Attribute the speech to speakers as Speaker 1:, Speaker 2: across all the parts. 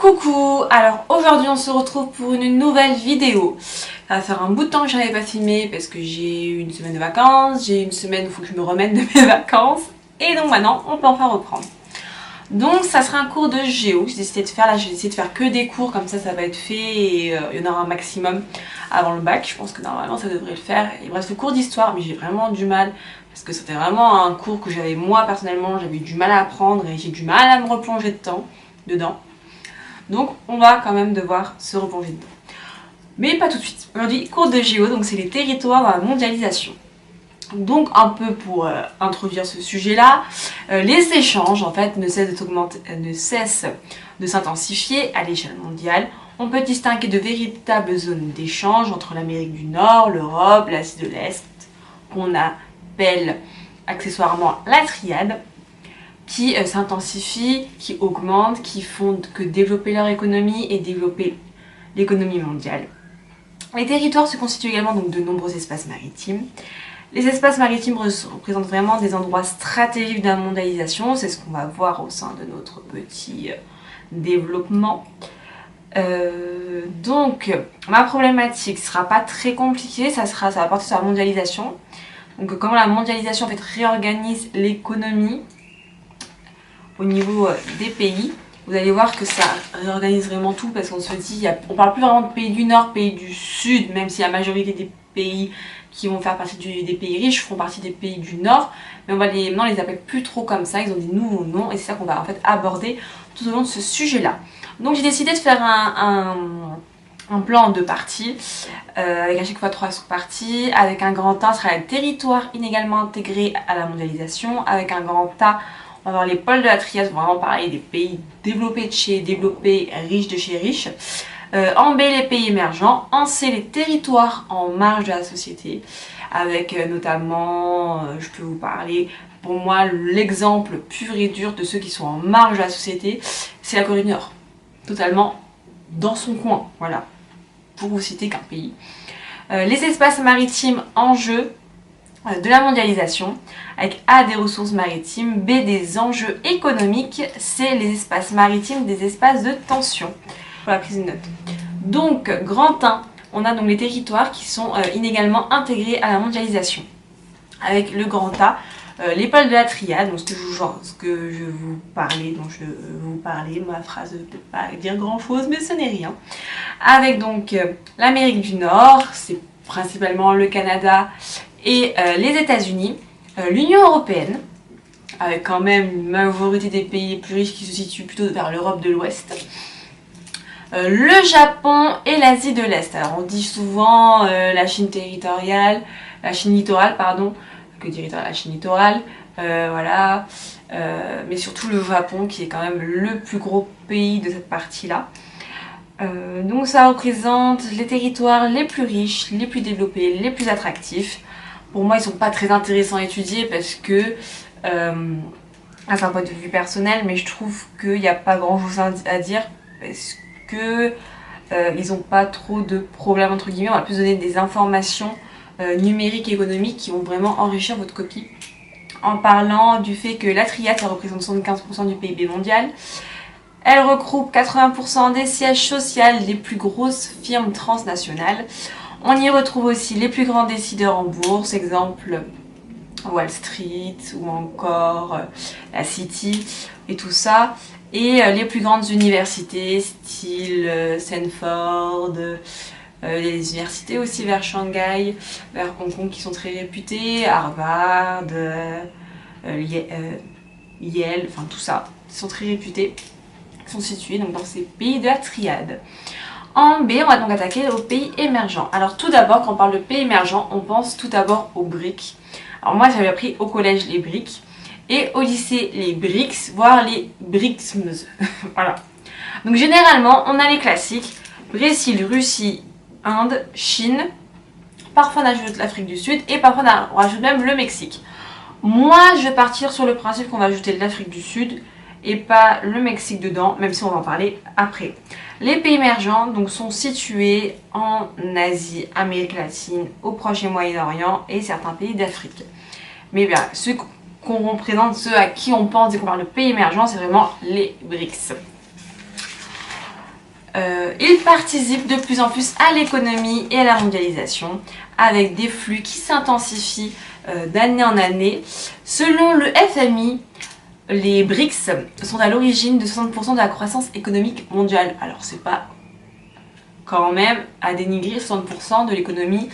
Speaker 1: Coucou, alors aujourd'hui on se retrouve pour une nouvelle vidéo. Ça va faire un bout de temps que j'avais pas filmé parce que j'ai eu une semaine de vacances, j'ai une semaine où il faut que je me remette de mes vacances et donc maintenant on peut enfin reprendre. Donc ça sera un cours de géo, j'ai décidé de faire là, j'ai décidé de faire que des cours comme ça va être fait et il y en aura un maximum avant le bac, je pense que normalement ça devrait le faire. Il me reste le cours d'histoire mais j'ai vraiment du mal parce que c'était vraiment un cours que j'avais moi personnellement, j'avais du mal à apprendre et j'ai du mal à me replonger dedans. Donc on va quand même devoir se replonger dedans. Mais pas tout de suite. Aujourd'hui, cours de géo, donc c'est les territoires dans la mondialisation. Donc un peu pour introduire ce sujet-là, les échanges en fait ne cessent de s'intensifier à l'échelle mondiale. On peut distinguer de véritables zones d'échange entre l'Amérique du Nord, l'Europe, l'Asie de l'Est, qu'on appelle accessoirement la triade, qui s'intensifient, qui augmentent, qui font que développer leur économie et développer l'économie mondiale. Les territoires se constituent également donc de nombreux espaces maritimes. Les espaces maritimes représentent vraiment des endroits stratégiques de la mondialisation, c'est ce qu'on va voir au sein de notre petit développement. Donc ma problématique ne sera pas très compliquée, ça va porter sur la mondialisation. Donc comment la mondialisation en fait réorganise l'économie au niveau des pays. Vous allez voir que ça réorganise vraiment tout parce qu'on se dit, on parle plus vraiment de pays du Nord, pays du Sud, même si la majorité des pays qui vont faire partie des pays riches font partie des pays du Nord, mais maintenant on les appelle plus trop comme ça, ils ont des nouveaux noms et c'est ça qu'on va en fait aborder tout au long de ce sujet-là. Donc j'ai décidé de faire un plan en deux parties, avec à chaque fois 3 sous-parties, avec un grand A, ce sera le territoire inégalement intégré à la mondialisation, avec un grand A, on va voir les pôles de la triade, vraiment parler des pays développés de chez développés, riches de chez riches. En B, les pays émergents. En C, les territoires en marge de la société. Avec notamment, je peux vous parler, pour moi, l'exemple pur et dur de ceux qui sont en marge de la société, c'est la Corée du Nord. Totalement dans son coin, voilà. Pour vous citer qu'un pays. Les espaces maritimes en jeu de la mondialisation, avec A des ressources maritimes, B des enjeux économiques, C les espaces maritimes des espaces de tension. Pour la prise de notes. Donc, grand 1, on a donc les territoires qui sont inégalement intégrés à la mondialisation. Avec le grand A, les pôles de la triade, donc ce que je vous parlais, ma phrase ne peut pas dire grand chose, mais ce n'est rien. Avec donc l'Amérique du Nord, c'est principalement le Canada et les États-Unis, l'Union européenne, avec quand même une majorité des pays les plus riches qui se situent plutôt vers l'Europe de l'Ouest, le Japon et l'Asie de l'Est. Alors on dit souvent la Chine littorale, voilà, mais surtout le Japon qui est quand même le plus gros pays de cette partie-là. Donc ça représente les territoires les plus riches, les plus développés, les plus attractifs. Pour moi, ils sont pas très intéressants à étudier parce que, c'est un point de vue personnel, mais je trouve qu'il n'y a pas grand chose à dire parce que ils n'ont pas trop de problèmes entre guillemets. On va plus donner des informations numériques et économiques qui vont vraiment enrichir votre copie. En parlant du fait que la triade, ça représente 75% du PIB mondial. Elle regroupe 80% des sièges sociaux des plus grosses firmes transnationales. On y retrouve aussi les plus grands décideurs en bourse, exemple Wall Street ou encore la City et tout ça. Et les plus grandes universités, style Stanford, les universités aussi vers Shanghai, vers Hong Kong qui sont très réputées, Harvard, Yale, enfin tout ça, qui sont très réputées, qui sont situés donc dans ces pays de la triade. En B, on va donc attaquer aux pays émergents. Alors tout d'abord, quand on parle de pays émergents, on pense tout d'abord aux BRICS. Alors moi j'avais appris au collège les BRICS et au lycée les BRICS, voire les BRICSMs. Voilà. Donc généralement, on a les classiques, Brésil, Russie, Inde, Chine, parfois on ajoute l'Afrique du Sud et parfois on rajoute même le Mexique. Moi je vais partir sur le principe qu'on va ajouter l'Afrique du Sud et pas le Mexique dedans, même si on va en parler après. Les pays émergents donc, sont situés en Asie, Amérique latine, au Proche et Moyen-Orient et certains pays d'Afrique. Mais bien, ceux qu'on représente, ceux à qui on pense dès qu'on parle de pays émergents, c'est vraiment les BRICS. Ils participent de plus en plus à l'économie et à la mondialisation avec des flux qui s'intensifient d'année en année. Selon le FMI, les BRICS sont à l'origine de 60% de la croissance économique mondiale. Alors c'est pas quand même à dénigrer 60% de l'économie,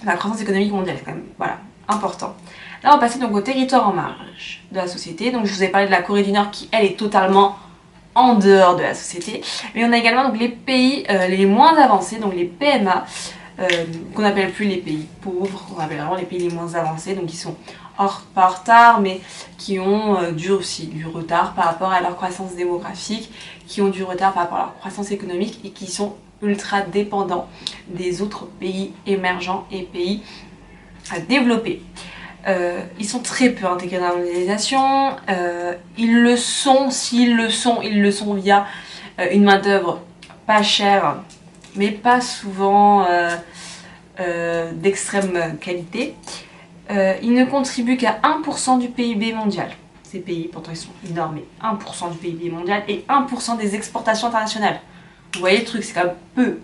Speaker 1: la croissance économique mondiale, c'est quand même voilà, important. Là on va passer donc au territoire en marge de la société. Donc je vous ai parlé de la Corée du Nord qui elle est totalement en dehors de la société. Mais on a également donc les pays les moins avancés, donc les PMA, qu'on n'appelle plus les pays pauvres, on appelle vraiment les pays les moins avancés, donc qui sont pas en retard, mais qui ont du retard par rapport à leur croissance démographique, qui ont du retard par rapport à leur croissance économique et qui sont ultra dépendants des autres pays émergents et pays développés. Ils sont très peu intégrés dans la mondialisation, ils le sont, s'ils le sont, ils le sont via une main d'œuvre pas chère, mais pas souvent d'extrême qualité. Ils ne contribuent qu'à 1% du PIB mondial. Ces pays, pourtant ils sont énormes, mais 1% du PIB mondial et 1% des exportations internationales. Vous voyez le truc, c'est quand même peu.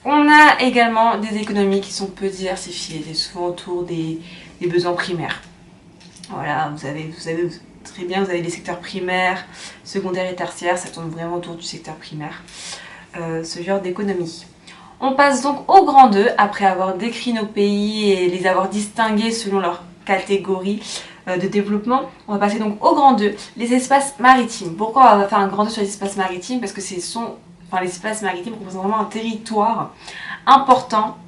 Speaker 1: On a également des économies qui sont peu diversifiées, c'est souvent autour des besoins primaires. Voilà, vous savez très bien, vous avez les secteurs primaires, secondaires et tertiaires, ça tourne vraiment autour du secteur primaire, ce genre d'économie. On passe donc au grand 2, après avoir décrit nos pays et les avoir distingués selon leur catégorie de développement. On va passer donc au grand 2, les espaces maritimes. Pourquoi on va faire un grand 2 sur les espaces maritimes? Parce que les espaces maritimes représentent vraiment un territoire important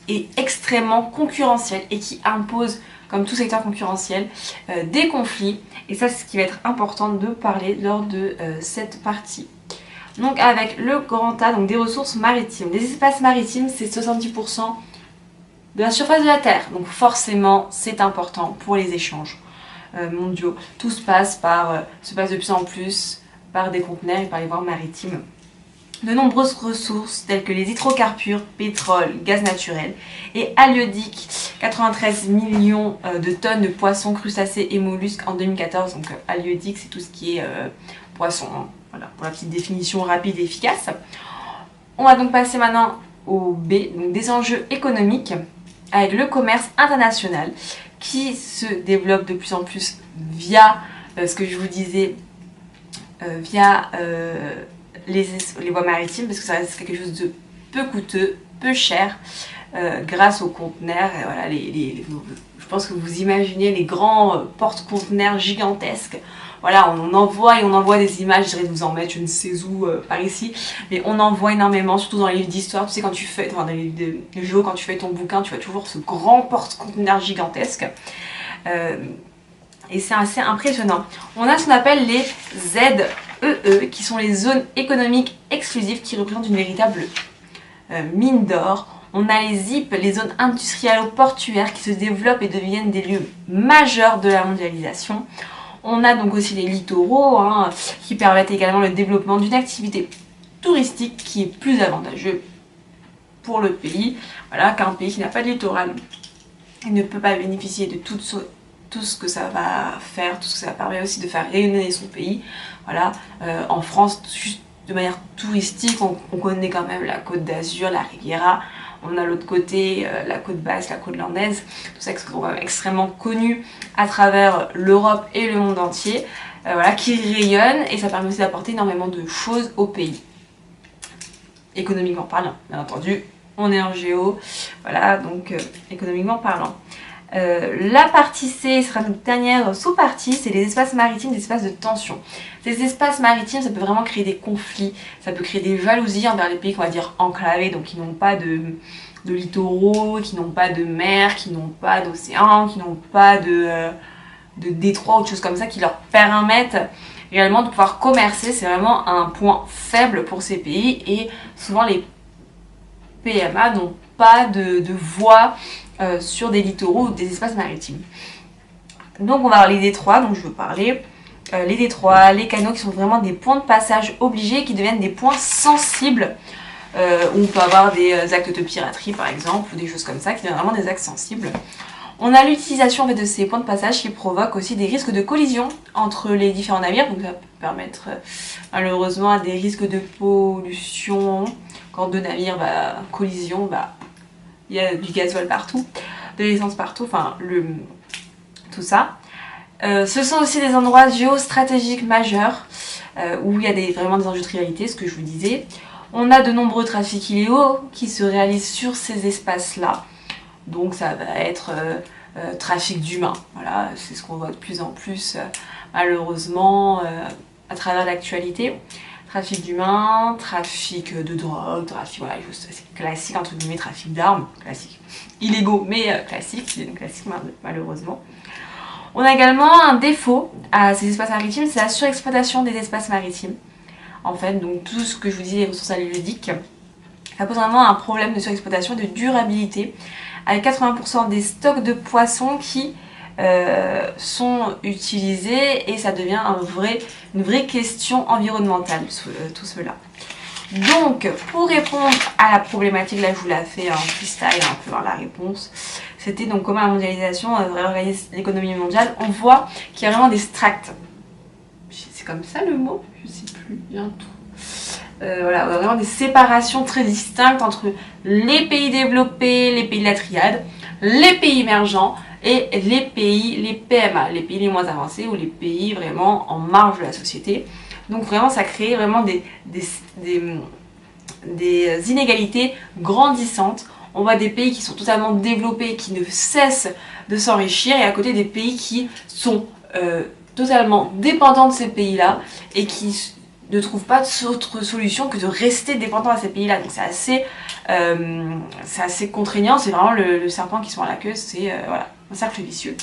Speaker 1: et extrêmement concurrentiel et qui impose, comme tout secteur concurrentiel, des conflits. Et ça, c'est ce qui va être important de parler lors de cette partie. Donc avec le grand A, donc des ressources maritimes. Les espaces maritimes, c'est 70% de la surface de la Terre. Donc forcément, c'est important pour les échanges mondiaux. Tout se passe de plus en plus par des conteneurs et par les voies maritimes. De nombreuses ressources telles que les hydrocarbures, pétrole, gaz naturel et halieutiques, 93 millions de tonnes de poissons, crustacés et mollusques en 2014. Donc halieutique, c'est tout ce qui est poisson. Hein. Voilà, pour la petite définition rapide et efficace. On va donc passer maintenant au B, donc des enjeux économiques avec le commerce international qui se développe de plus en plus via ce que je vous disais, via les voies maritimes, parce que ça reste quelque chose de peu coûteux, peu cher, grâce aux conteneurs. Et voilà, je pense que vous imaginez les grands porte-conteneurs gigantesques. Voilà, on envoie des images, je dirais de vous en mettre, je ne sais où par ici, mais on en voit énormément, surtout dans les livres d'histoire. Tu sais, quand tu fais, dans les livres de géo, quand tu fais ton bouquin, tu vois toujours ce grand porte-conteneur gigantesque. Et c'est assez impressionnant. On a ce qu'on appelle les ZEE, qui sont les zones économiques exclusives, qui représentent une véritable mine d'or. On a les ZIP, les zones industrielles-portuaires, qui se développent et deviennent des lieux majeurs de la mondialisation. On a donc aussi les littoraux, hein, qui permettent également le développement d'une activité touristique qui est plus avantageux pour le pays, voilà, qu'un pays qui n'a pas de littoral. Il ne peut pas bénéficier de tout ce que ça va faire, tout ce que ça permet aussi de faire rayonner son pays. Voilà, en France, juste de manière touristique, on connaît quand même la Côte d'Azur, la Riviera. On a l'autre côté, la côte basse, la côte landaise, tout ça qui sont extrêmement connus à travers l'Europe et le monde entier, voilà, qui rayonnent, et ça permet aussi d'apporter énormément de choses au pays. Économiquement parlant, bien entendu, on est en géo, voilà, donc économiquement parlant. La partie C sera notre dernière sous-partie, c'est les espaces maritimes, des espaces de tension. Ces espaces maritimes, ça peut vraiment créer des conflits, ça peut créer des jalousies envers les pays qu'on va dire enclavés, donc qui n'ont pas de littoraux, qui n'ont pas de mer, qui n'ont pas d'océan, qui n'ont pas de détroits ou de choses comme ça qui leur permettent réellement de pouvoir commercer. C'est vraiment un point faible pour ces pays et souvent les PMA n'ont pas de voie sur des littoraux ou des espaces maritimes. Donc on va avoir les détroits, donc je veux parler les détroits, les canaux qui sont vraiment des points de passage obligés qui deviennent des points sensibles où on peut avoir des actes de piraterie par exemple ou des choses comme ça qui deviennent vraiment des actes sensibles. On a l'utilisation en fait, de ces points de passage qui provoquent aussi des risques de collision entre les différents navires. Donc ça peut permettre malheureusement à des risques de pollution. Quand deux navires collision, il y a du gasoil partout, de l'essence partout, enfin tout ça. Ce sont aussi des endroits géostratégiques majeurs où il y a vraiment des enjeux de rivalité, ce que je vous disais. On a de nombreux trafics illégaux qui se réalisent sur ces espaces-là. Donc ça va être trafic d'humains. Voilà, c'est ce qu'on voit de plus en plus malheureusement à travers l'actualité. Trafic d'humains, trafic de drogue, trafic, voilà, c'est classique entre guillemets, trafic d'armes, classique. Illégaux mais classique, c'est classique malheureusement. On a également un défaut à ces espaces maritimes, c'est la surexploitation des espaces maritimes. En fait, donc tout ce que je vous dis, les ressources halieutiques, ça pose vraiment un problème de surexploitation et de durabilité, avec 80% des stocks de poissons qui sont utilisés et ça devient une vraie question environnementale, tout cela. Donc, pour répondre à la problématique, là je vous l'ai fait en freestyle, un peu voir la réponse. C'était donc comment la mondialisation réorganise l'économie mondiale. On voit qu'il y a vraiment des stracts. C'est comme ça le mot? Je sais plus bientôt. Voilà, on a vraiment des séparations très distinctes entre les pays développés, les pays de la triade, les pays émergents et les pays, les PMA, les pays les moins avancés ou les pays vraiment en marge de la société. Donc vraiment ça crée vraiment des inégalités grandissantes. On voit des pays qui sont totalement développés, qui ne cessent de s'enrichir, et à côté des pays qui sont totalement dépendants de ces pays-là et qui ne trouvent pas d'autre solution que de rester dépendants à ces pays-là. Donc c'est assez contraignant, c'est vraiment le serpent qui se mord la queue, c'est voilà, un cercle vicieux.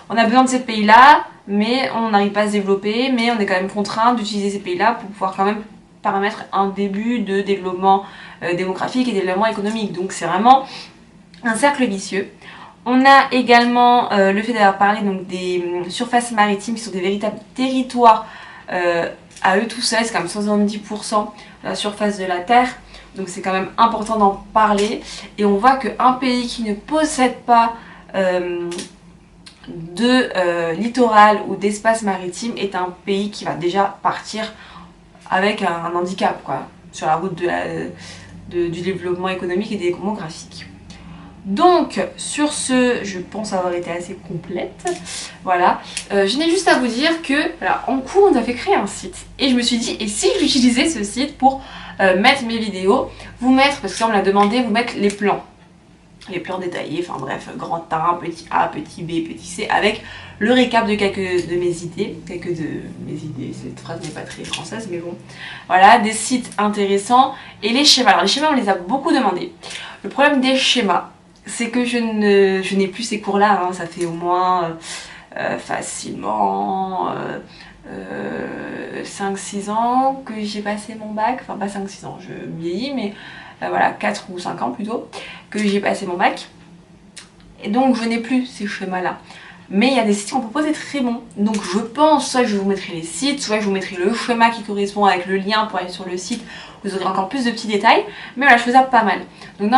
Speaker 1: On a besoin de ces pays-là, mais on n'arrive pas à se développer, mais on est quand même contraint d'utiliser ces pays-là pour pouvoir quand même permettre un début de développement démographique et développement économique. Donc c'est vraiment un cercle vicieux. On a également le fait d'avoir parlé donc, des surfaces maritimes qui sont des véritables territoires à eux tout seuls, c'est quand même 70% de la surface de la Terre. Donc c'est quand même important d'en parler. Et on voit qu'un pays qui ne possède pas de littoral ou d'espace maritime est un pays qui va déjà partir avec un handicap quoi, sur la route du développement économique et démographique. Donc sur ce, je pense avoir été assez complète. Voilà, je n'ai juste à vous dire que voilà, en cours on a fait créer un site et je me suis dit, et si j'utilisais ce site pour mettre mes vidéos, vous mettre, parce que ça on me l'a demandé, vous mettre les plans détaillés, enfin bref, grand A, petit A, petit B, petit C, avec le récap de quelques de mes idées, cette phrase n'est pas très française, mais bon, voilà, des sites intéressants, et les schémas. Alors les schémas, on les a beaucoup demandé. Le problème des schémas, c'est que je n'ai plus ces cours-là, hein, ça fait au moins facilement 5-6 ans que j'ai passé mon bac, enfin pas 5-6 ans, je vieillis, mais voilà, 4 ou 5 ans plutôt, que j'ai passé mon bac. Et donc je n'ai plus ces schémas-là. Mais il y a des sites qu'on propose être très bons. Donc je pense, soit je vous mettrai les sites, soit je vous mettrai le schéma qui correspond avec le lien pour aller sur le site. Vous aurez encore plus de petits détails. Mais voilà, je faisais pas mal. Donc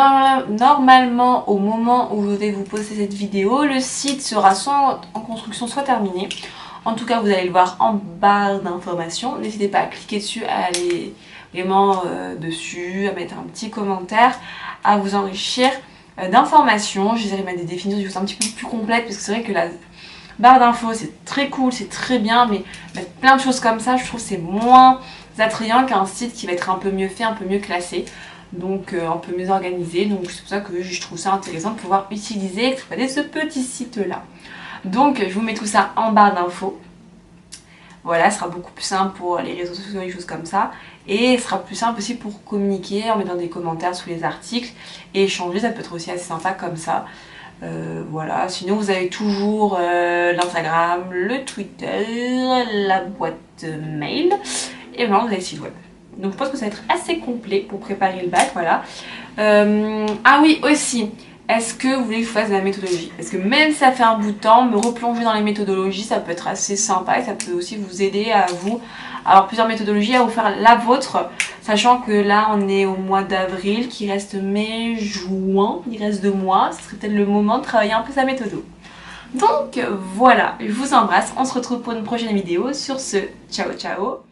Speaker 1: normalement, au moment où je vais vous poster cette vidéo, le site sera soit en construction, soit terminé. En tout cas, vous allez le voir en barre d'informations. N'hésitez pas à cliquer dessus, à aller vraiment dessus, à mettre un petit commentaire, à vous enrichir d'informations. J'essaierai de mettre des définitions un petit peu plus complètes parce que c'est vrai que la barre d'infos c'est très cool, c'est très bien, mais mettre plein de choses comme ça, je trouve c'est moins attrayant qu'un site qui va être un peu mieux fait, un peu mieux classé, donc un peu mieux organisé. Donc c'est pour ça que je trouve ça intéressant de pouvoir utiliser et exploiter ce petit site là. Donc je vous mets tout ça en barre d'infos. Voilà, ce sera beaucoup plus simple pour les réseaux sociaux et des choses comme ça. Et ce sera plus simple aussi pour communiquer en mettant des commentaires sous les articles et échanger, ça peut être aussi assez sympa comme ça. Voilà, sinon vous avez toujours l'Instagram, le Twitter, la boîte mail et maintenant vous avez le site web. Donc je pense que ça va être assez complet pour préparer le bac, voilà. Ah oui, aussi, est-ce que vous voulez que je fasse de la méthodologie? Parce que même si ça fait un bout de temps, me replonger dans les méthodologies, ça peut être assez sympa et ça peut aussi vous aider à vous avoir plusieurs méthodologies, à vous faire la vôtre, sachant que là on est au mois d'avril, qu'il reste mai, juin, il reste 2 mois, ce serait peut-être le moment de travailler un peu sa méthode. Donc voilà, je vous embrasse, on se retrouve pour une prochaine vidéo. Sur ce, ciao ciao.